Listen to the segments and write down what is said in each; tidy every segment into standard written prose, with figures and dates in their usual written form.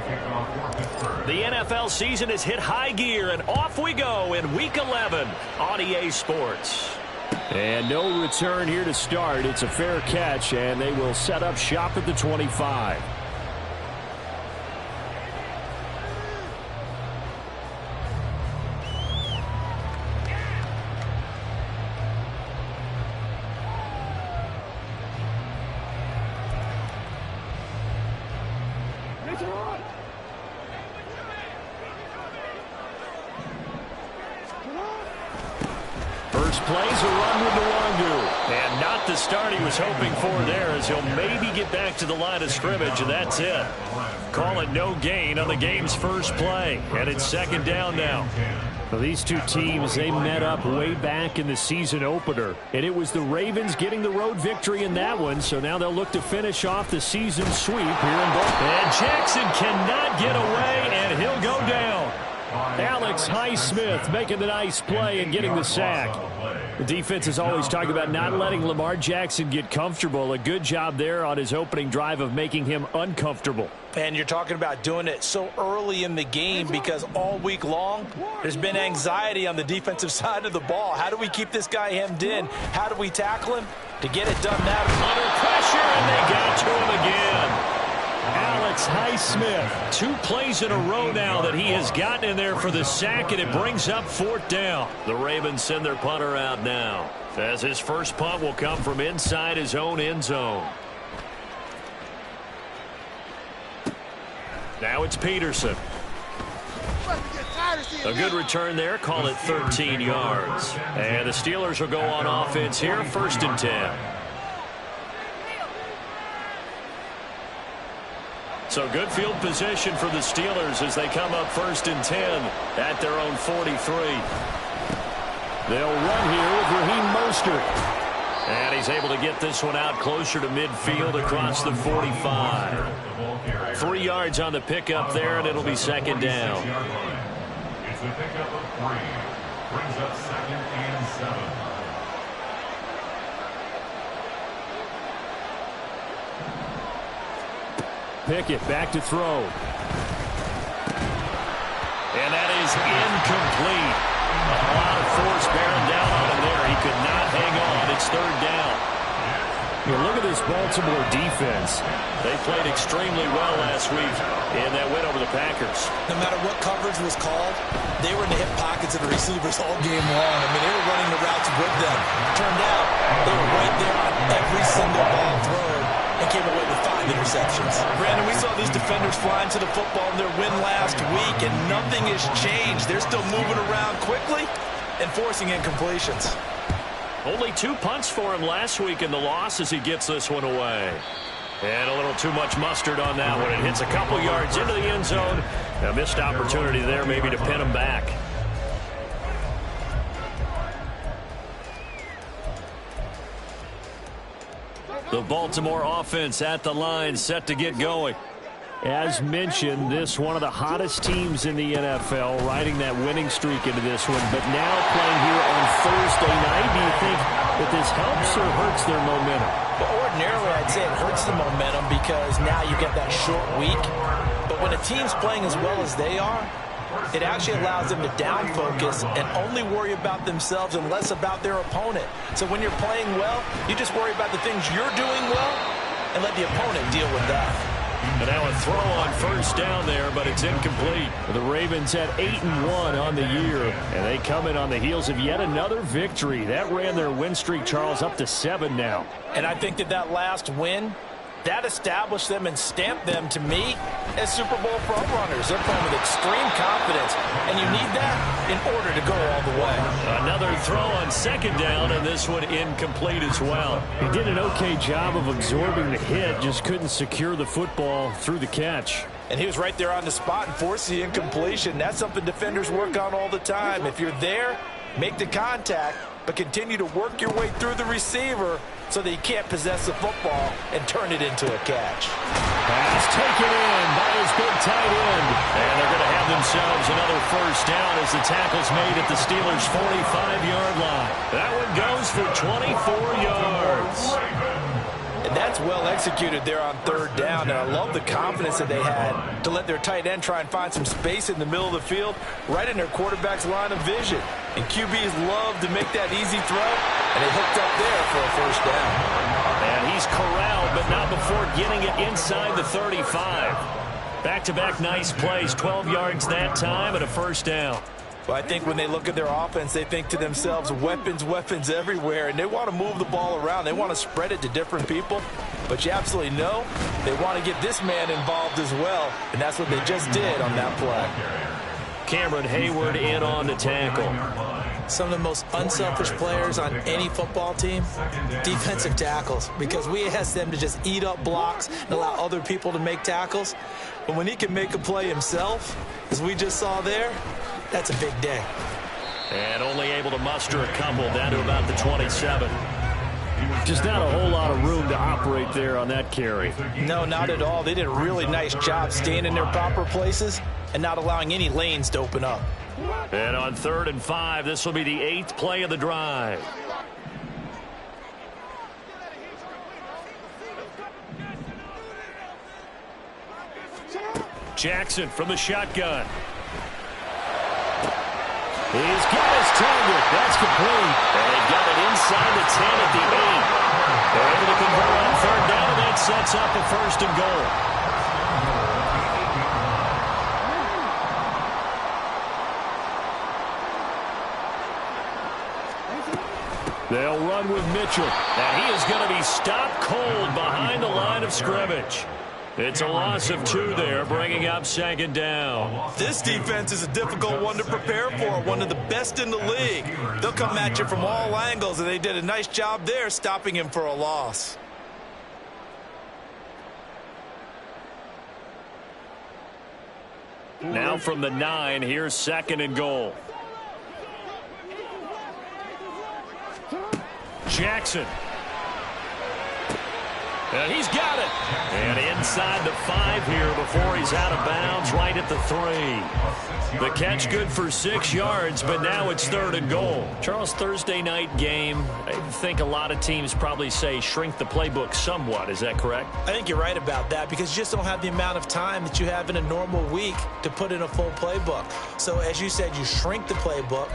The NFL season has hit high gear, and off we go in Week 11 on EA Sports. And no return here to start. It's a fair catch, and they will set up shop at the 25. First play's a run with Nwangu. And not the start he was hoping for there, as he'll maybe get back to the line of scrimmage, and that's it. Call it no gain on the game's first play. And it's second down now. Well, these two teams, they met up way back in the season opener. And it was the Ravens getting the road victory in that one. So now they'll look to finish off the season sweep here in Baltimore. And Jackson cannot get away, and he'll go down. Alex Highsmith making the nice play and getting the sack. The defense is always talking about not letting Lamar Jackson get comfortable. A good job there on his opening drive of making him uncomfortable. And you're talking about doing it so early in the game, because all week long there's been anxiety on the defensive side of the ball. How do we keep this guy hemmed in? How do we tackle him? To get it done now. Under pressure, and they got to him again. Alex Highsmith. 2 plays in a row now that he has gotten in there for the sack, and it brings up 4th down. The Ravens send their punter out now, as his first punt will come from inside his own end zone. Now it's Peterson. A good return there. Call it 13 yards. And the Steelers will go on offense here, 1st and 10. So good field position for the Steelers as they come up 1st and 10 at their own 43. They'll run here with Raheem Mostert. And he's able to get this one out closer to midfield across the 45. 3 yards on the pickup there, and it'll be second down. It's a pickup of 3. Brings up 2nd and 7. Pickett back to throw. And that is incomplete. A lot of force bearing down on him there. He could not hang on. It's 3rd down. Yeah, look at this Baltimore defense. They played extremely well last week in that win over the Packers. No matter what coverage was called, they were in the hip pockets of the receivers all game long. I mean, they were running the routes with them. Turned out they were right there on every single ball thrown and came away with 5 interceptions. Brandon, we saw these defenders flying to the football in their win last week, and nothing has changed. They're still moving around quickly and forcing incompletions. Only 2 punts for him last week in the loss as he gets this one away. And a little too much mustard on that one. It hits a couple yards into the end zone. A missed opportunity there maybe to pin him back. The Baltimore offense at the line, set to get going. As mentioned, this one of the hottest teams in the NFL, riding that winning streak into this one. But now playing here on Thursday night, do you think that this helps or hurts their momentum? Well, ordinarily, I'd say it hurts the momentum because now you get that short week. But when a team's playing as well as they are, it actually allows them to down focus and only worry about themselves and less about their opponent. So when you're playing well, you just worry about the things you're doing well and let the opponent deal with that. And now a throw on 1st down there, but it's incomplete. The Ravens at 8-1 on the year, and they come in on the heels of yet another victory. That ran their win streak, Charles, up to 7 now. And I think that last win, that established them and stamped them, to me, as Super Bowl frontrunners. They're playing with extreme confidence, and you need that in order to go all the way. Another throw on 2nd down, and this one incomplete as well. He did an okay job of absorbing the hit, just couldn't secure the football through the catch. And he was right there on the spot and forced the incompletion. That's something defenders work on all the time. If you're there, make the contact, but continue to work your way through the receiver so that he can't possess the football and turn it into a catch. Pass taken in by his big tight end. And they're going to have themselves another 1st down as the tackle's made at the Steelers' 45-yard line. That one goes for 24 yards. And that's That's well executed there on third down, and I love the confidence that they had to let their tight end try and find some space in the middle of the field, right in their quarterback's line of vision. And QBs love to make that easy throw, and they hooked up there for a first down. And he's corralled, but not before getting it inside the 35. Back-to-back nice plays, 12 yards that time, and a first down. Well, I think when they look at their offense, they think to themselves, weapons, weapons everywhere, and they want to move the ball around. They want to spread it to different people, but you absolutely know they want to get this man involved as well, and that's what they just did on that play. Cameron Hayward in on the tackle. Some of the most unselfish players on any football team, defensive tackles, because we ask them to just eat up blocks and allow other people to make tackles. But when he can make a play himself, as we just saw there, that's a big day. And only able to muster a couple down to about the 27. Just not a whole lot of room to operate there on that carry. No, not at all. They did a really nice job staying in their proper places and not allowing any lanes to open up. And on 3rd and 5, this will be the 8th play of the drive. Jackson from the shotgun. He's got his target. That's complete. And he got it inside the 10 at the 8. They're able to convert on 3rd down, and that sets up a 1st and goal. They'll run with Mitchell. And he is going to be stopped cold behind the line of scrimmage. It's a loss of 2 there, bringing up 2nd down. This defense is a difficult one to prepare for, one of the best in the league. They'll come at you from all angles, and they did a nice job there stopping him for a loss. Now from the 9, here's 2nd and goal. Jackson. And he's got it. And inside the 5 here before he's out of bounds, right at the 3. The catch good for 6 yards, but now it's 3rd and goal. Charles, Thursday night game, I think a lot of teams probably say shrink the playbook somewhat. Is that correct? I think you're right about that, because you just don't have the amount of time that you have in a normal week to put in a full playbook. So as you said, you shrink the playbook.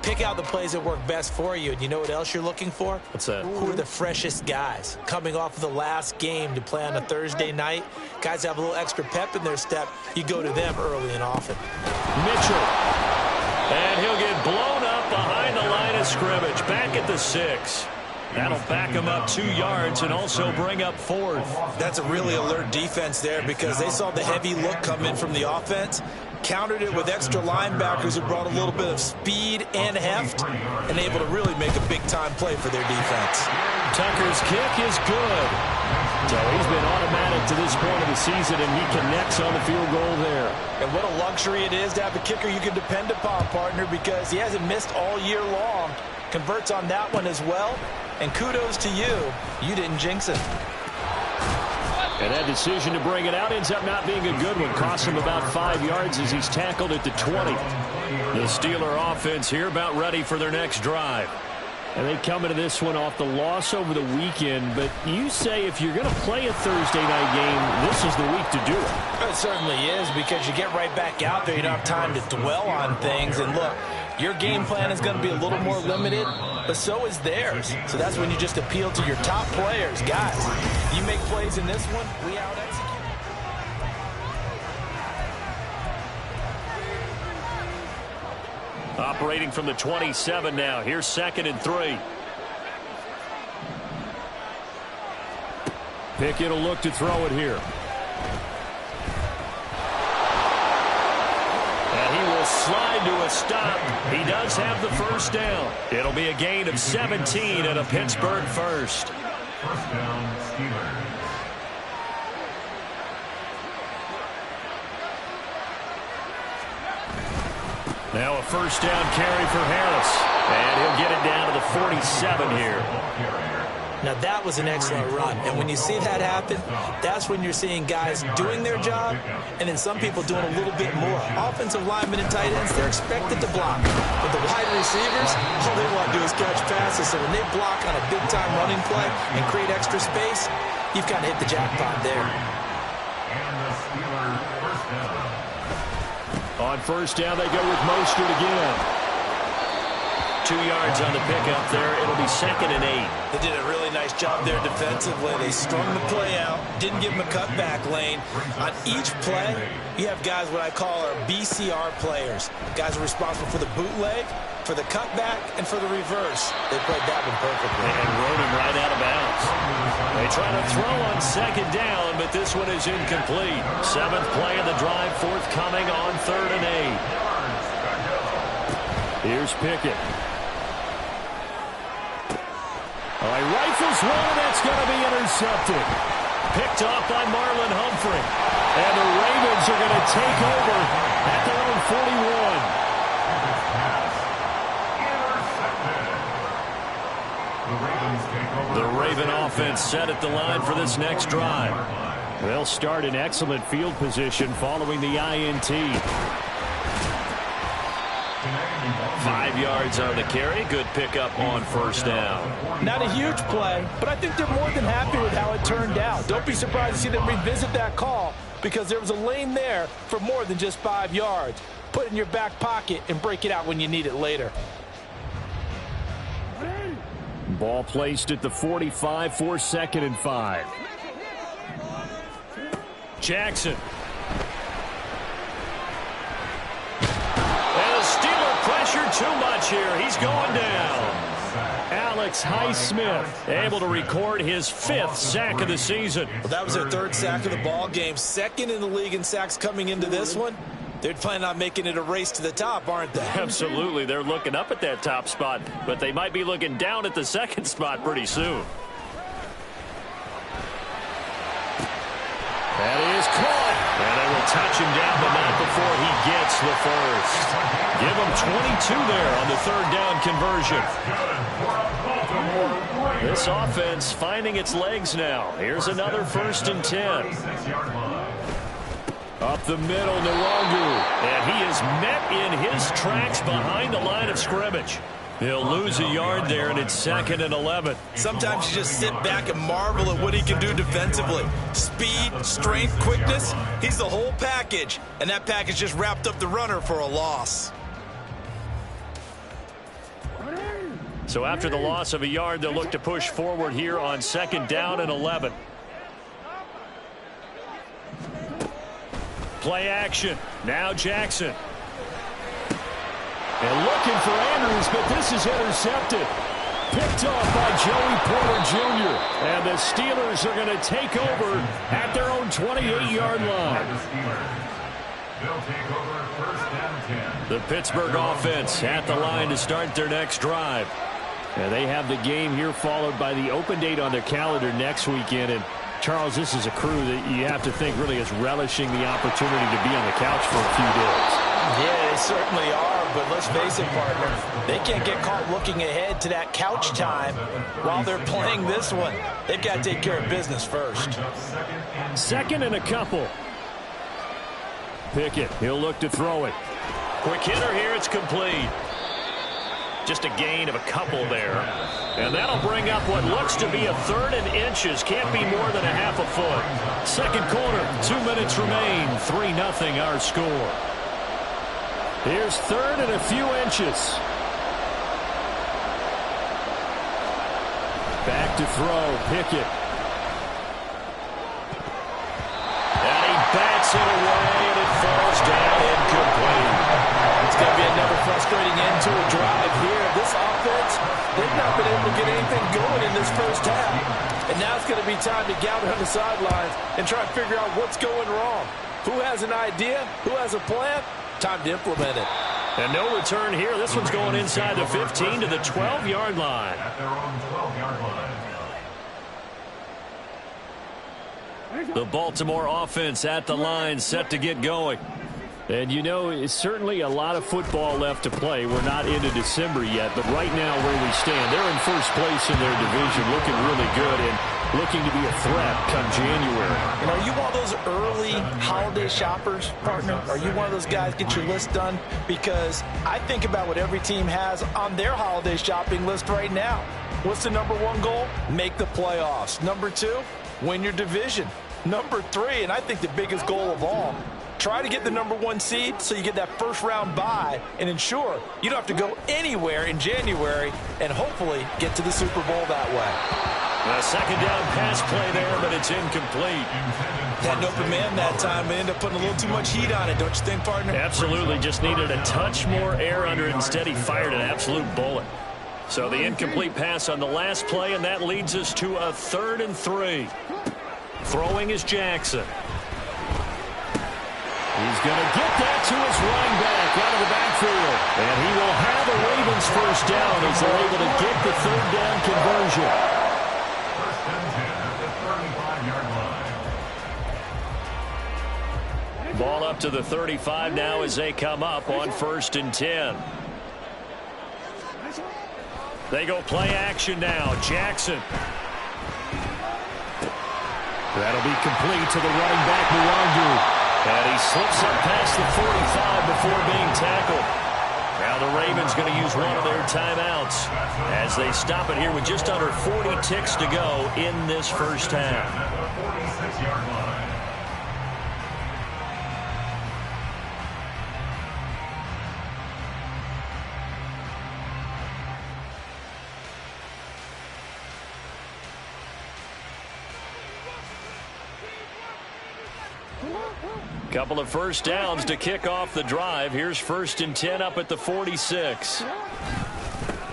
Pick out the plays that work best for you. And you know what else you're looking for? What's that? Who are the freshest guys coming off of the last game to play on a Thursday night? Guys have a little extra pep in their step. You go to them early and often. Mitchell. And he'll get blown up behind the line of scrimmage. Back at the 6. That'll back him up 2 yards and also bring up 4th. That's a really alert defense there, because they saw the heavy look come in from the offense, countered it with extra linebackers who brought a little bit of speed and heft, and able to really make a big-time play for their defense. Tucker's kick is good. So he's been automatic to this point of the season, and he connects on the field goal there. And what a luxury it is to have a kicker you can depend upon, partner, because he hasn't missed all year long. Converts on that one as well. And kudos to you. You didn't jinx it. And that decision to bring it out ends up not being a good one. Costs him about 5 yards as he's tackled at the 20. The Steeler offense here about ready for their next drive. And they come into this one off the loss over the weekend. But you say if you're going to play a Thursday night game, this is the week to do it. It certainly is, because you get right back out there. You don't have time to dwell on things. And look, your game plan is going to be a little more limited, but so is theirs. So that's when you just appeal to your top players. Guys, you make plays in this one, we out-execute. Operating from the 27 now. Here's 2nd and 3. Pickett will look to throw it here. And he will slide to a stop. He does have the first down. It'll be a gain of 17 and a Pittsburgh first. First down, Steelers. Now a first down carry for Harris. And he'll get it down to the 47 here. Now, that was an excellent run. And when you see that happen, that's when you're seeing guys doing their job and then some people doing a little bit more. Offensive linemen and tight ends, they're expected to block. But the wide receivers, all they want to do is catch passes. So when they block on a big-time running play and create extra space, you've kind of hit the jackpot there. On first down, they go with Mostert again. 2 yards on the pickup there. It'll be 2nd and 8. They did a really nice job there defensively. They strung the play out, didn't give him a cutback lane. On each play, you have guys what I call our BCR players. Guys are responsible for the bootleg, for the cutback, and for the reverse. They played that one perfectly. And rode him right out of bounds. They try to throw on 2nd down, but this one is incomplete. 7th play of the drive, forthcoming on 3rd and 8. Here's Pickett. All right, rifles one, and that's going to be intercepted. Picked off by Marlon Humphrey. And the Ravens are going to take over at their own 41. The Raven offense set at the line for this next drive. They'll start in excellent field position following the INT. 5 yards on the carry. Good pickup on first down. Not a huge play, but I think they're more than happy with how it turned out. Don't be surprised to see them revisit that call because there was a lane there for more than just 5 yards. Put it in your back pocket and break it out when you need it later. Ball placed at the 45 for 2nd and 5. Jackson. And the Steeler pressure too much here. He's going down. Alex Highsmith able to record his 5th sack of the season. Well, that was their 3rd sack of the ball game. 2nd in the league in sacks coming into this one. They're planning on making it a race to the top, aren't they? Absolutely. They're looking up at that top spot, but they might be looking down at the 2nd spot pretty soon. That is caught. And they will touch him down, but not before he gets the first. Give him 22 there on the 3rd down conversion. This offense finding its legs now. Here's another 1st and 10. Up the middle, Nwangu. And he is met in his tracks behind the line of scrimmage. He'll lose a yard there, and it's 2nd and 11. Sometimes you just sit back and marvel at what he can do defensively. Speed, strength, quickness, he's the whole package. And that package just wrapped up the runner for a loss. So after the loss of a yard, they'll look to push forward here on 2nd down and 11. Play action. Now Jackson. And looking for Andrews, but this is intercepted. Picked off by Joey Porter Jr. And the Steelers are going to take over at their own 28-yard line. They'll take over 1st and 10. The Pittsburgh offense at the line to start their next drive. And they have the game here followed by the open date on their calendar next weekend. And Charles, this is a crew that you have to think really is relishing the opportunity to be on the couch for a few days. Yeah, they certainly are, but let's face it, partner. They can't get caught looking ahead to that couch time while they're playing this one. They've got to take care of business first. 2nd and a couple. Pickett, he'll look to throw it. Quick hitter here, it's complete. Just a gain of a couple there. And that'll bring up what looks to be a 3rd and inches. Can't be more than a half a foot. 2nd quarter, 2 minutes remain. 3-0 our score. Here's 3rd and a few inches. Back to throw, Pickett. And he bats it away, and it falls down incomplete. It's going to be another frustrating end to a drive here. This offense, they've not been able to get anything going in this first half. And now it's going to be time to gather on the sidelines and try to figure out what's going wrong. Who has an idea? Who has a plan? Time to implement it. And no return here. This one's going inside the 15 to the 12-yard line. At their own 12-yard line. The Baltimore offense at the line, set to get going. And you know, it's certainly a lot of football left to play. We're not into December yet, but right now where we stand, they're in first place in their division, looking really good and looking to be a threat come January. And are you one of those early holiday shoppers, partner? Are you one of those guys get your list done? Because I think about what every team has on their holiday shopping list right now. What's the number one goal? Make the playoffs. Number two, win your division. Number three, and I think the biggest goal of all, try to get the number one seed so you get that first round bye and ensure you don't have to go anywhere in January and hopefully get to the Super Bowl that way. A second down pass play there, but it's incomplete. Had an open man that time, but ended up putting a little too much heat on it, don't you think, partner? Absolutely, just needed a touch more air under it. Instead, he fired an absolute bullet. So the incomplete pass on the last play, and that leads us to a 3rd and 3. Throwing is Jackson. He's going to get that to his running back out of the backfield. And he will have a Ravens first down as they're able to get the 3rd down conversion. First and 10 at the 35-yard line. Ball up to the 35 now as they come up on 1st and 10. They go play action now. Jackson. That'll be complete to the running back, Mulangu. And he slips up past the 45 before being tackled. Now the Ravens going to use one of their timeouts as they stop it here with just under 40 ticks to go in this first half. At the 46-yard line. Couple of first downs to kick off the drive. Here's 1st and 10 up at the 46.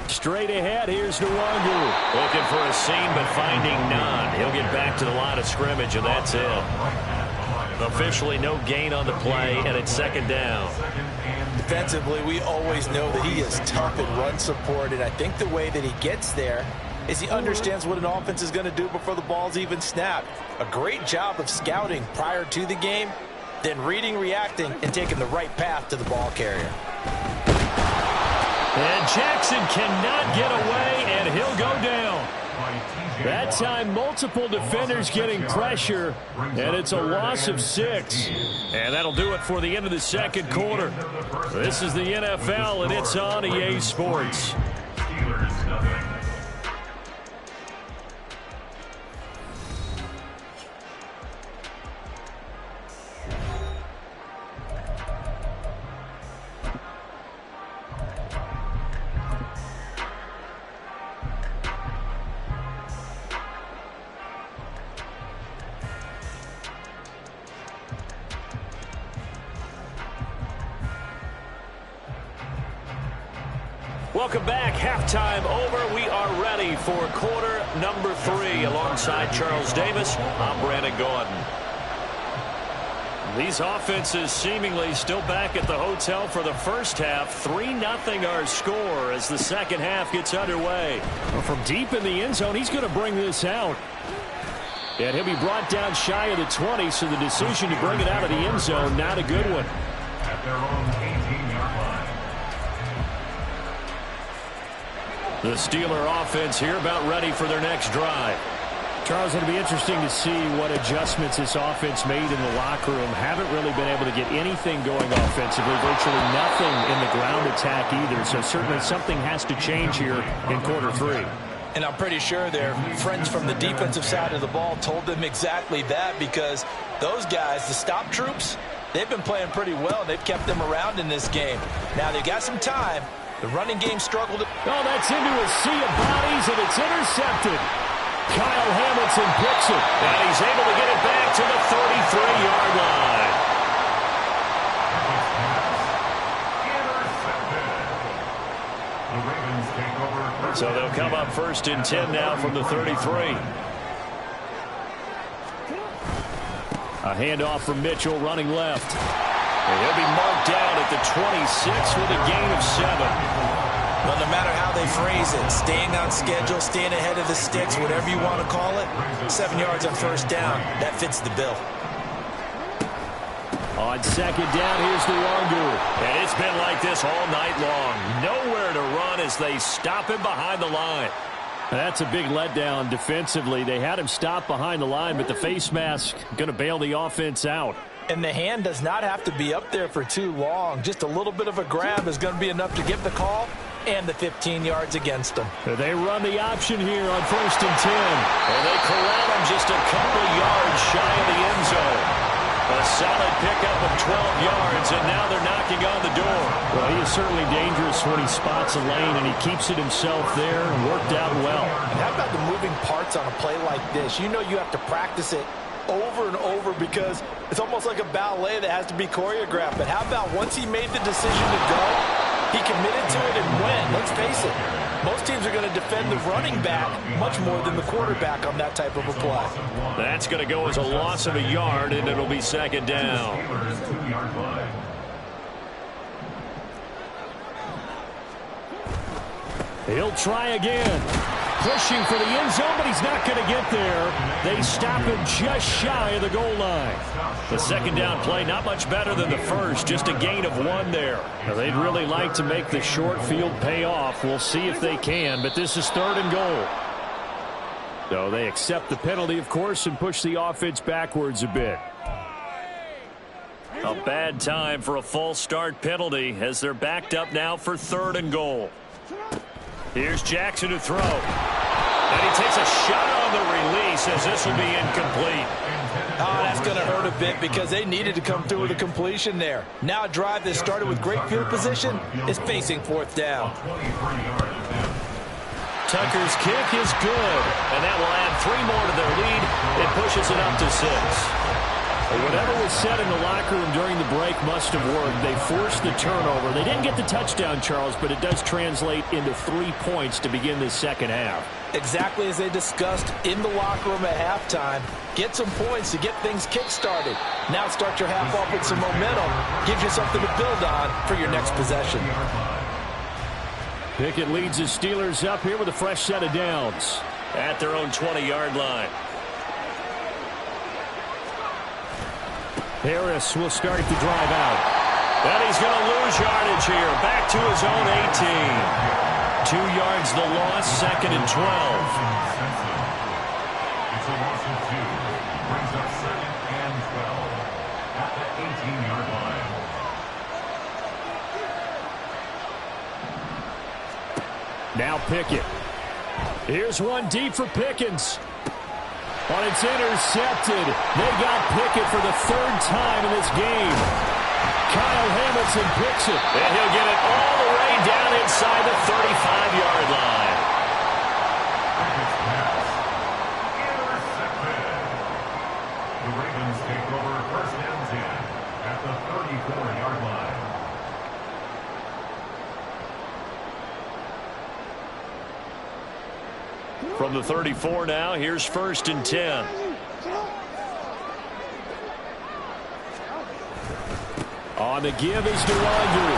Straight ahead, here's Nwangu. Looking for a seam, but finding none. He'll get back to the line of scrimmage, and that's it. Officially no gain on the play, and it's 2nd down. Defensively, we always know that he is tough in run support, and I think the way that he gets there is he understands what an offense is going to do before the ball's even snapped. A great job of scouting prior to the game, then reading, reacting, and taking the right path to the ball carrier. And Jackson cannot get away, and he'll go down. That time, multiple defenders getting pressure, and it's a loss of 6. And that'll do it for the end of the second quarter. This is the NFL, and it's on EA Sports. Steelers nothing. Welcome back. Halftime over. We are ready for quarter number 3. Alongside Charles Davis, I'm Brandon Gordon. These offenses seemingly still back at the hotel for the first half. 3-0 our score as the second half gets underway. Well, from deep in the end zone, he's going to bring this out. And he'll be brought down shy of the 20, so the decision to bring it out of the end zone, not a good one. At their own 18-yard line. The Steeler offense here about ready for their next drive. Charles, it'll be interesting to see what adjustments this offense made in the locker room. Haven't really been able to get anything going offensively. Virtually nothing in the ground attack either. So certainly something has to change here in quarter 3. And I'm pretty sure their friends from the defensive side of the ball told them exactly that, because those guys, the stop troops, they've been playing pretty well. They've kept them around in this game. Now they've got some time. The running game struggled. Oh, that's into a sea of bodies, and it's intercepted. Kyle Hamilton picks it. And he's able to get it back to the 33-yard line. The Ravens take over. So they'll come up 1st and 10 now from the 33. A handoff from Mitchell running left. And he'll be marked down at the 26 with a gain of 7. Well, no matter how they phrase it, staying on schedule, staying ahead of the sticks, whatever you want to call it, 7 yards on first down, that fits the bill. On second down, here's the Longo. And it's been like this all night long. Nowhere to run as they stop him behind the line. That's a big letdown defensively. They had him stop behind the line, but the face mask going to bail the offense out. And the hand does not have to be up there for too long. Just a little bit of a grab is going to be enough to get the call and the 15 yards against them. They run the option here on 1st and 10. And they corral him just a couple yards shy of the end zone. A solid pickup of 12 yards, and now they're knocking on the door. Well, he is certainly dangerous when he spots a lane, and he keeps it himself there and worked out well. And how about the moving parts on a play like this? You know you have to practice it over and over because it's almost like a ballet that has to be choreographed. But how about once he made the decision to go, he committed to it and went. Let's face it, most teams are going to defend the running back much more than the quarterback on that type of a play. That's going to go as a loss of a yard, and it'll be second down. He'll try again. Pushing for the end zone, but he's not going to get there. They stop him just shy of the goal line. The second down play, not much better than the first, just a gain of 1 there. Now, they'd really like to make the short field pay off. We'll see if they can, but this is 3rd and goal. So they accept the penalty, of course, and push the offense backwards a bit. A bad time for a false start penalty as they're backed up now for 3rd and goal. Here's Jackson to throw. And he takes a shot on the release as this will be incomplete. Oh, that's going to hurt a bit because they needed to come through with a completion there. Now a drive that started with great field position is facing 4th down. Tucker's kick is good, and that will add 3 more to their lead. It pushes it up to 6. Whatever was said in the locker room during the break must have worked. They forced the turnover. They didn't get the touchdown, Charles, but it does translate into 3 points to begin the second half. Exactly as they discussed in the locker room at halftime. Get some points to get things kick-started. Now start your half off with some momentum. Gives you something to build on for your next possession. Pickett leads his Steelers up here with a fresh set of downs. At their own 20-yard line. Harris will start the drive out. And he's going to lose yardage here. Back to his own 18. 2 yards the loss, 2nd and 12. It's a loss of 2. Brings up 2nd and 12 at the 18-yard line. Now Pickett. Here's one deep for Pickens. But it's intercepted. They got Pickett for the 3rd time in this game. Kyle Hamilton picks it. And he'll get it all the way down inside the 35-yard line. Intercepted. The Ravens take over 1st and 10 at the 34-yard line. From the 34 now, here's 1st and 10. On the give is De'Andre.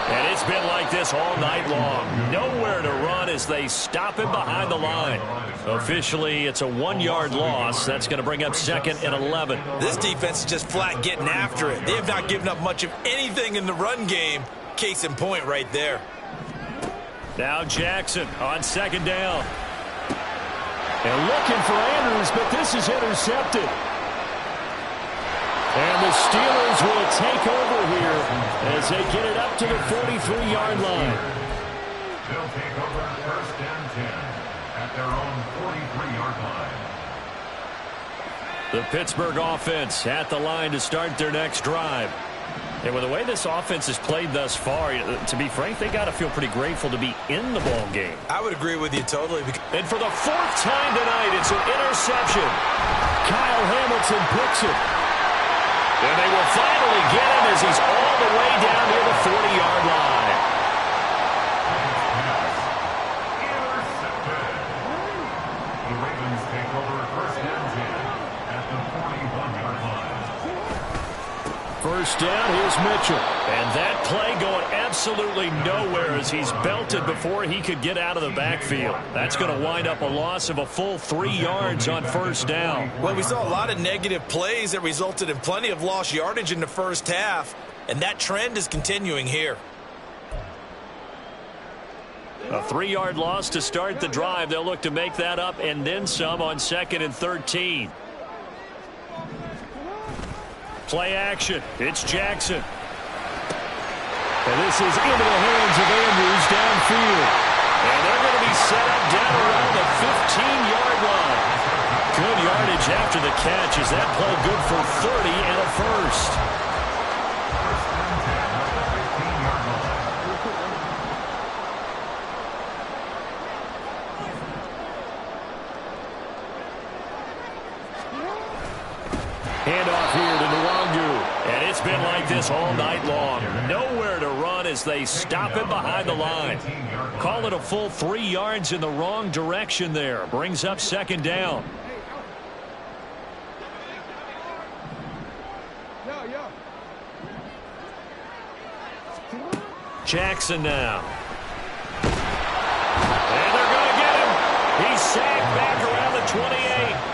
And it's been like this all night long. Nowhere to run as they stop him behind the line. Officially, it's a 1-yard loss. That's going to bring up 2nd and 11. This defense is just flat getting after it. They have not given up much of anything in the run game. Case in point right there. Now Jackson on 2nd down. And looking for Andrews, but this is intercepted. And the Steelers will take over here as they get it up to the 43-yard line. They'll take over 1st and 10 at their own 43-yard line. The Pittsburgh offense at the line to start their next drive. And with the way this offense has played thus far, to be frank, they got to feel pretty grateful to be in the ball game. I would agree with you totally. And for the 4th time tonight, it's an interception. Kyle Hamilton picks it. And they will finally get him as he's all the way down near the 40-yard line. Intercepted. The Ravens take over 1st and 10 at the 41-yard line. first down. Here's Mitchell. And that play going absolutely nowhere as he's belted before he could get out of the backfield. That's going to wind up a loss of a full 3 yards on first down. Well, we saw a lot of negative plays that resulted in plenty of lost yardage in the first half, and that trend is continuing here. A 3-yard loss to start the drive. They'll look to make that up and then some on 2nd and 13. Play action. It's Jackson. And this is into the hands of Andrews downfield. And they're going to be set up down around the 15-yard line. Good yardage after the catch. Is that play good for 30 and a first? Handoff here to Nwangu. And it's been like this all night long. Nowhere to run as they stop him behind the line. Call it a full 3 yards in the wrong direction there. Brings up 2nd down. Jackson now. And they're going to get him. He's sacked back around the 28.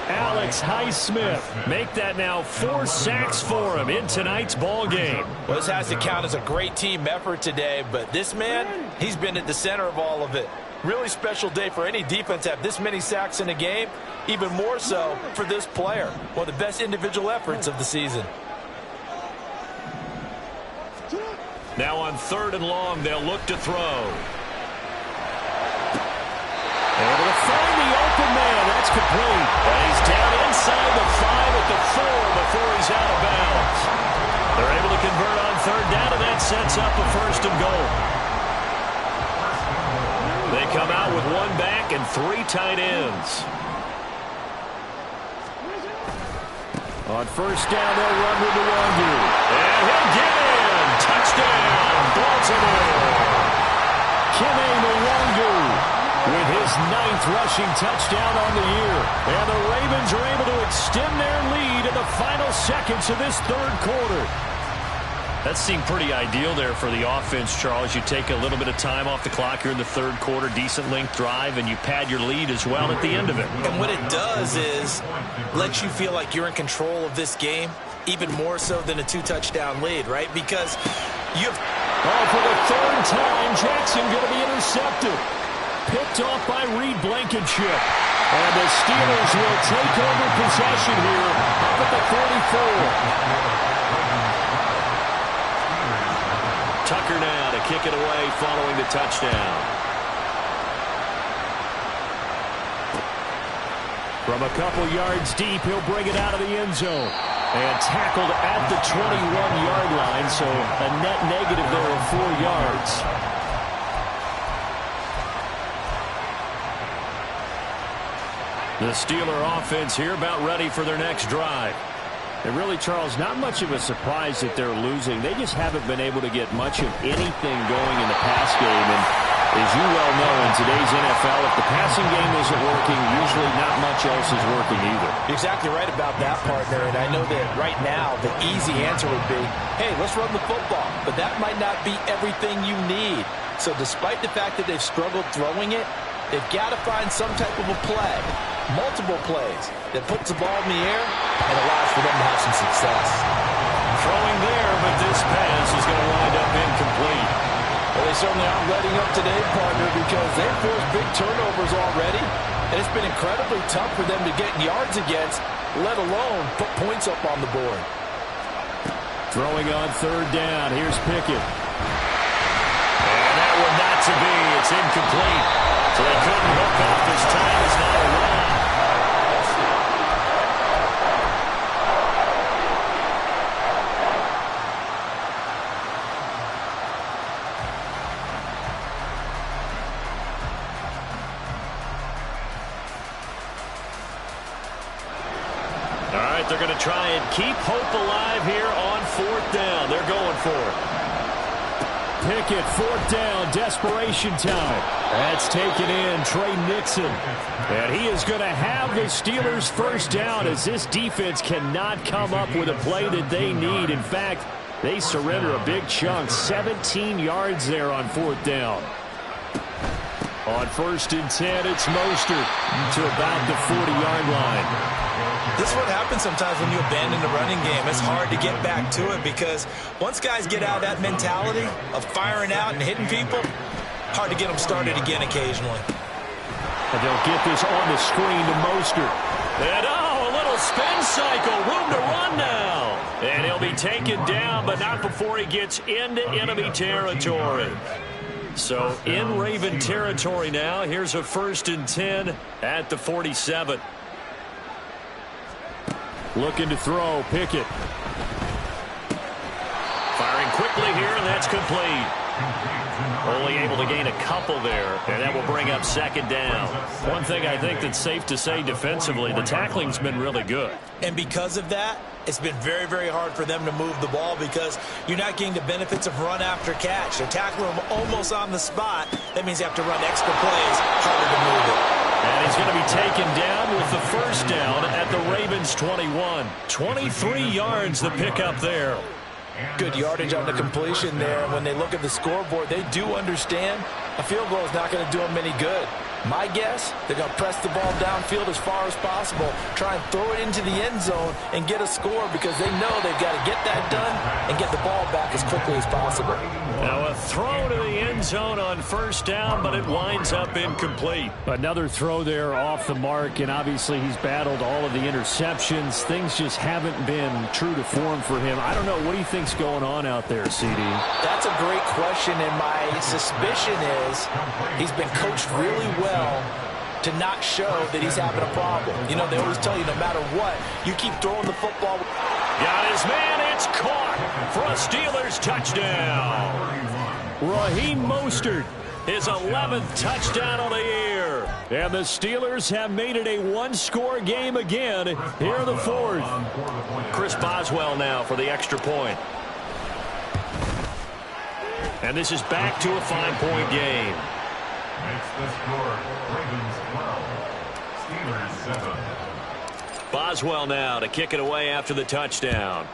Alex Highsmith. Make that now 4 sacks for him in tonight's ball game. Well, this has to count as a great team effort today, but this man, he's been at the center of all of it. Really special day for any defense to have this many sacks in a game, even more so for this player. One of the best individual efforts of the season. Now on 3rd and long, they'll look to throw. Able to find the open man. That's complete. And he's down inside the 5 at the 4 before he's out of bounds. They're able to convert on 3rd down, and that sets up a 1st and goal. They come out with 1 back and 3 tight ends. On 1st down, they'll run with Nwangu. And he'll get in. Touchdown. Baltimore. Kene Nwangu with his 9th rushing touchdown on the year. And the Ravens are able to extend their lead in the final seconds of this 3rd quarter. That seemed pretty ideal there for the offense, Charles. You take a little bit of time off the clock here in the 3rd quarter, decent length drive, and you pad your lead as well at the end of it. And what it does is lets you feel like you're in control of this game, even more so than a 2-touchdown lead, right? Because you've... Oh, for the 3rd time, Jackson going to be intercepted. Picked off by Reed Blankenship. And the Steelers will take over possession here up at the 44. Tucker now to kick it away following the touchdown. From a couple yards deep, he'll bring it out of the end zone. And tackled at the 21-yard line, so a net negative there of 4 yards. The Steeler offense here about ready for their next drive. And really, Charles, not much of a surprise that they're losing. They just haven't been able to get much of anything going in the pass game. And as you well know, in today's NFL, if the passing game isn't working, usually not much else is working either. You're exactly right about that, partner. And I know that right now the easy answer would be, hey, let's run the football. But that might not be everything you need. So despite the fact that they've struggled throwing it, they've got to find some type of a play, multiple plays, that puts the ball in the air and allows for them to have some success. Throwing there, but this pass is going to wind up incomplete. Well, they certainly aren't letting up today, partner, because they've forced big turnovers already, and it's been incredibly tough for them to get yards against, let alone put points up on the board. Throwing on 3rd down. Here's Pickett. And that one not to be. It's incomplete. So they couldn't hook up. This time is not a run. All right, they're going to try and keep hope alive here on 4th down. They're going for it. Pickett, fourth down, desperation time. That's taken in, Trey Nixon. And he is going to have the Steelers first down as this defense cannot come up with a play that they need. In fact, they surrender a big chunk, 17 yards there on fourth down. On 1st and 10, it's Mostert to about the 40-yard line. This is what happens sometimes when you abandon the running game. It's hard to get back to it because once guys get out of that mentality of firing out and hitting people, hard to get them started again occasionally. And they'll get this on the screen to Mostert. And a little spin cycle, room to run now. And he'll be taken down, but not before he gets into enemy territory. So in Raven territory now. Here's a 1st and 10 at the 47. Looking to throw, Pickett. Firing quickly here, and that's complete. Only able to gain a couple there, and that will bring up 2nd down. One thing I think that's safe to say defensively, the tackling's been really good. And because of that, it's been very, very hard for them to move the ball because you're not getting the benefits of run after catch. They're tackling them almost on the spot. That means you have to run extra plays, harder to move it. And he's going to be taken down with the 1st down at the Ravens 21. 23 yards the pickup there. Good yardage on the completion there. When they look at the scoreboard, they do understand a field goal is not going to do them any good. My guess, they're going to press the ball downfield as far as possible, try and throw it into the end zone and get a score because they know they've got to get that done and get the ball back as quickly as possible. Now a throw to the end zone on 1st down, but it winds up incomplete. Another throw there off the mark, and obviously he's battled all of the interceptions. Things just haven't been true to form for him. I don't know. What do you think's going on out there, CD? That's a great question, and my suspicion is he's been coached really well to not show that he's having a problem. You know, they always tell you no matter what, you keep throwing the football. Got his man, it's caught for a Steelers touchdown. Raheem Mostert, his 11th touchdown of the year. And the Steelers have made it a one-score game again here in the 4th. Chris Boswell now for the extra point. And this is back to a 5-point game. Makes the score Ravens 12, Steelers 7. Boswell now to kick it away after the touchdown.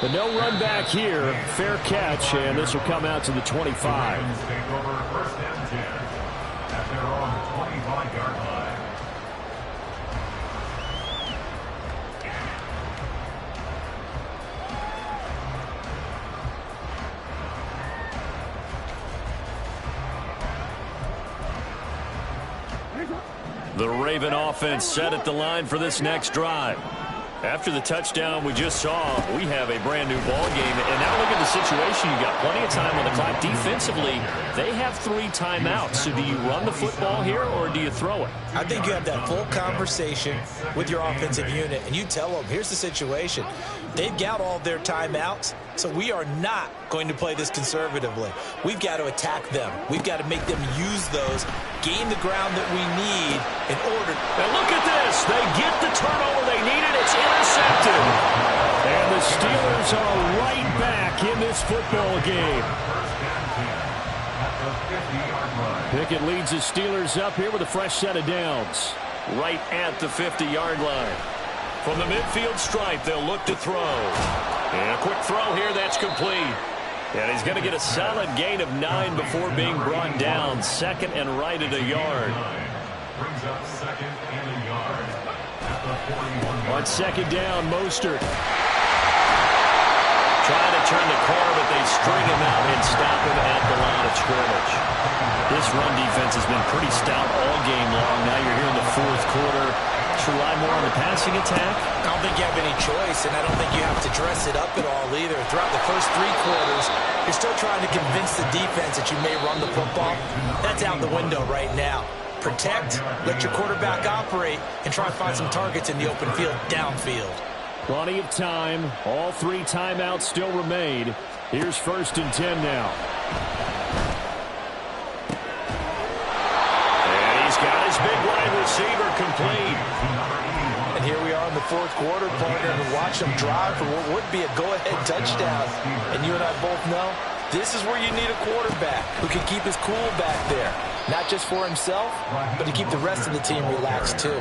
But no run back here. Fair catch, and this will come out to the 25. Ravens take over 1st and 10 at their own 25-yard line. The Raven offense set at the line for this next drive. After the touchdown we just saw, we have a brand new ball game. And now look at the situation. You got plenty of time on the clock. Defensively, they have 3 timeouts. So do you run the football here or do you throw it? I think you have that full conversation with your offensive unit, and you tell them, here's the situation. They've got all their timeouts, so we are not going to play this conservatively. We've got to attack them. We've got to make them use those, gain the ground that we need in order. And look at this. They get the turnover they needed. It's intercepted. And the Steelers are right back in this football game. Pickett leads the Steelers up here with a fresh set of downs. Right at the 50-yard line. From the midfield stripe, they'll look to throw. And a quick throw here, that's complete. And he's going to get a solid gain of 9 before being brought down. 2nd and right at a yard. Brings up 2nd and a yard at the 41. On 2nd down, Mostert. Trying to turn the corner, but they string him out and stop him at the line of scrimmage. This run defense has been pretty stout all game long. Now you're here in the 4th quarter. Should rely more on the passing attack? I don't think you have any choice, and I don't think you have to dress it up at all either. Throughout the first 3 quarters, you're still trying to convince the defense that you may run the football. That's out the window right now. Protect, let your quarterback operate, and try and find some targets in the open field, downfield. Plenty of time. All 3 timeouts still remain. Here's 1st and 10 now. And he's got his big wide receiver complete. And here we are in the the fourth quarter, partner, and watch them drive for what would be a go-ahead touchdown. And you and I both know this is where you need a quarterback who can keep his cool back there, not just for himself, but to keep the rest of the team relaxed too.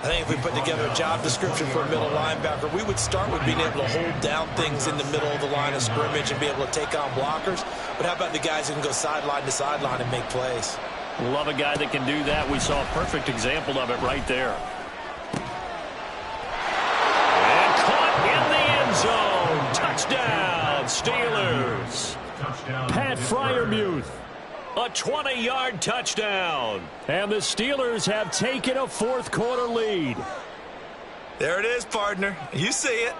I think if we put together a job description for a middle linebacker, we would start with being able to hold down things in the middle of the line of scrimmage and be able to take on blockers. But how about the guys who can go sideline to sideline and make plays? Love a guy that can do that. We saw a perfect example of it right there. And caught in the end zone. Touchdown, Steelers. Pat Freiermuth. A 20-yard touchdown. And the Steelers have taken a fourth-quarter lead. There it is, partner. You see it.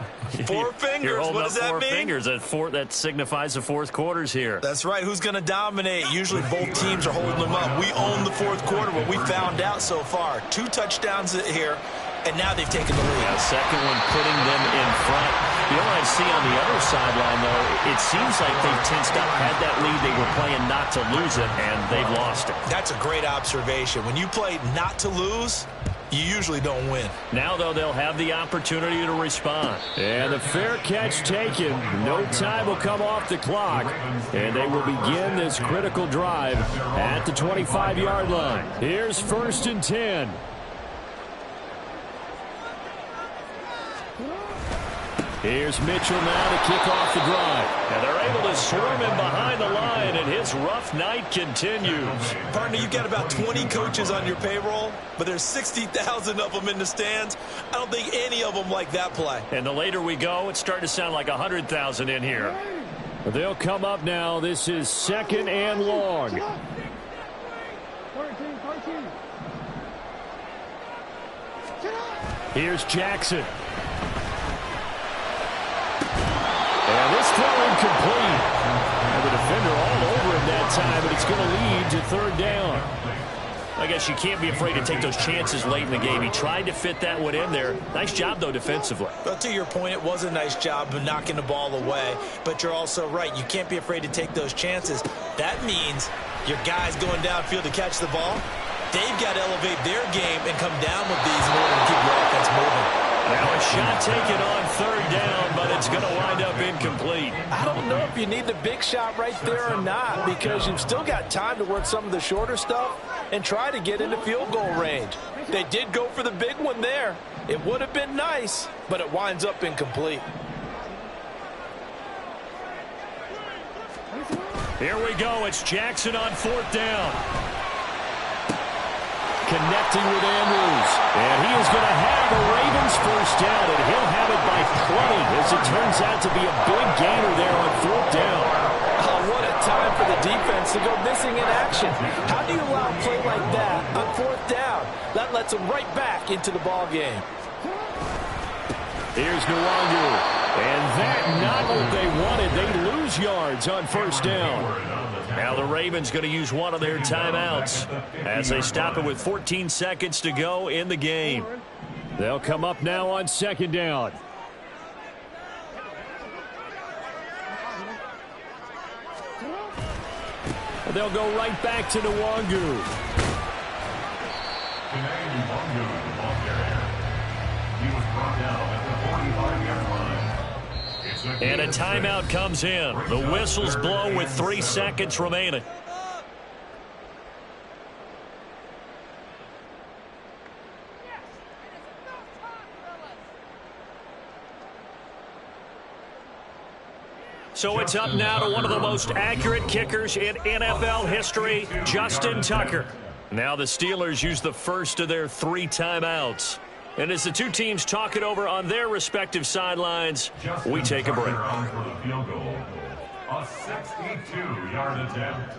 Four fingers. What does that mean? Fingers. That signifies the fourth quarter's here. That's right. Who's going to dominate? Usually both teams are holding them up. We own the fourth quarter, what we found out so far. 2 touchdowns here, and now they've taken the lead. Yeah, second one putting them in front. You know what I see on the other sideline, though? It seems like they've tensed up, had that lead. They were playing not to lose it, and they've lost it. That's a great observation. When you play not to lose, you usually don't win. Now, though, they'll have the opportunity to respond. And the fair catch taken. No time will come off the clock. And they will begin this critical drive at the 25-yard line. Here's 1st and 10. Here's Mitchell now to kick off the drive. And they're able to swarm him behind the line, and his rough night continues. Partner, you've got about 20 coaches on your payroll, but there's 60,000 of them in the stands. I don't think any of them like that play. And the later we go, it's starting to sound like 100,000 in here. They'll come up now. This is 2nd and long. Here's Jackson. And this throw incomplete. And the defender all over him that time, but it's going to lead to 3rd down. I guess you can't be afraid to take those chances late in the game. He tried to fit that one in there. Nice job, though, defensively. Well, to your point, it was a nice job of knocking the ball away. But you're also right. You can't be afraid to take those chances. That means your guys going downfield to catch the ball, they've got to elevate their game and come down with these in order to keep your offense moving. Now a shot taken on 3rd down, but it's going to wind up incomplete. I don't know if you need the big shot right there or not, because you've still got time to work some of the shorter stuff and try to get into field goal range. They did go for the big one there. It would have been nice, but it winds up incomplete. Here we go. It's Jackson on 4th down. Connecting with Andrews. And he is going to have the Ravens first down, and he'll have it by 20 as it turns out to be a big gainer there on 4th down. Oh, what a time for the defense to go missing in action. How do you allow a play like that on 4th down? That lets them right back into the ball game. Here's Nwangu. And that not what they wanted. They lose yards on 1st down. Now the Ravens going to use one of their timeouts as they stop it with 14 seconds to go in the game. They'll come up now on 2nd down. They'll go right back to Nwangu. And a timeout comes in. The whistles blow with 3 seconds remaining. So it's up now to one of the most accurate kickers in NFL history, Justin Tucker. Now the Steelers use the first of their 3 timeouts. And as the two teams talk it over on their respective sidelines, we take a break. A 62-yard attempt.